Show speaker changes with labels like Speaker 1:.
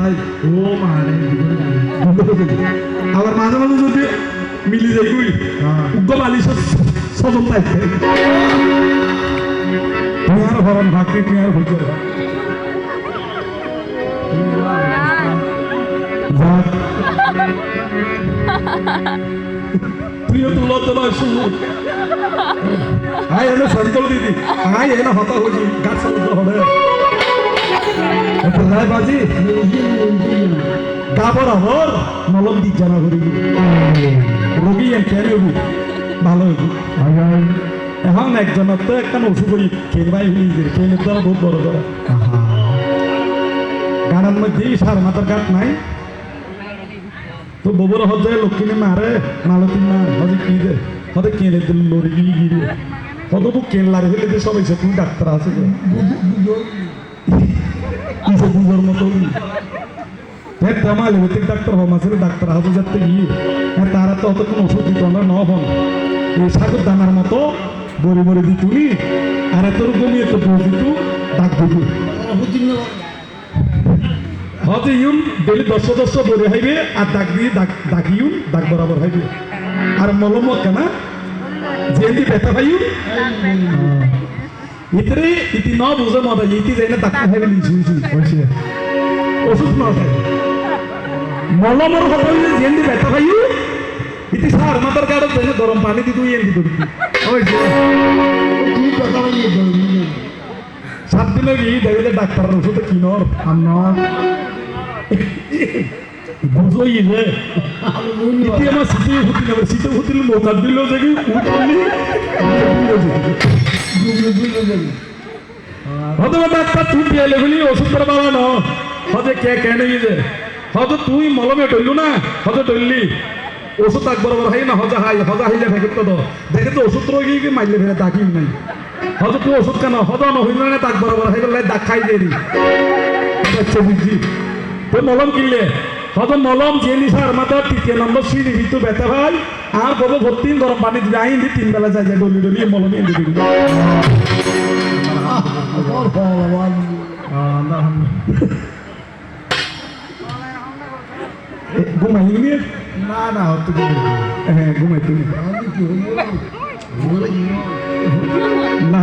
Speaker 1: তাই ও মানে আবার মাঝে মাঝে যদি মিলি যাই কই উগ্র মালিশ সজন পাই তুমি আর ভরণ ভাকি তুমি আর হইতে তুইও তুলো তোলা শুনু আয় এনে সন্তল দিদি আয় এনে হতা হইছি গাছ সমুদ্র হবে রায় বাজি গাবর হর মলম দি জানা করি রোগী কেন হবি ভালো হবি এখন একজনের তো একটা ওষুধ করি খেলবাই হলি খেলের দ্বারা বহুত বড় বড় গানের মধ্যে সার মাথার গাছ নাই তো ববর হজে লক্ষ্মী মারে মালতী মা হজে কি দে হতে কেনে দিল লড়ি গিয়ে গিয়ে হত তো কেন লারে ফেলে দিয়ে সবাই সে তুমি ডাক্তার আছে বুঝোর মতো হ্যাঁ তেমাল হতে ডাক্তার হম আসলে ডাক্তার হাতে যাতে গিয়ে হ্যাঁ তারা তো অত কোনো ওষুধ দিত না হন এই সাগর দানার মতো বড়ি বড়ি দিতুনি আর এত রকমই এত দিতু ডাক দিতু হজে ইউন ডেলি 10 বড়ি হাইবে আর ডাক দিয়ে ডাক ইউন ডাক বরাবর হাইবে আর মলম কেনা যেদি ব্যথা পাইউ ইতরে ইতি ন বুঝে মজা ইতি যাই না ডাক্তার হাইবে লিখছি ওষুধ না খাই মলমর কথা যেদি ব্যথা পাইউ ইতি সার মাথার গাড় দেনে গরম পানি দি তুই এন্দি দিবি ওই যে তুই কথা বলি 7 দিন আগে দেখলে ডাক্তারের ওষুধ কিনর আমার বুঝোই যে ইতি আমার সিটি হতি না সিটি হতিল মোকাদ দিল যে উঠলি হতে ডাক্তার তুই পেলে বলি ওষুধ করে বাবা না হতে কে কেন যে হতে তুই মলমে টইলু না হতে টইলি ওষুধ তাক বরাবর হাই না হজা হাইলে থাকে তো দেখে তো ওষুধ রয়ে গিয়ে মাইলে ফেলে ডাকিম নাই হজে তুই ওষুধ কেন হজা নহইল না তাক বরাবর হাই গেলে ডাক খাই দিয়ে দি আচ্ছা বুঝছি তুই মলম কিনলে হজে মলম যে নিশার মাথা 3 নম্বর সিঁড়ি ভিতর ব্যথা ভাই আর বড় ভর্তি গরম পানি দিলে আইন দি 3 বেলা যাই ডলি ডলি মলম এনে দিবি ঘুমাইলি নিয়ে না না হতো হ্যাঁ ঘুমাই তুমি না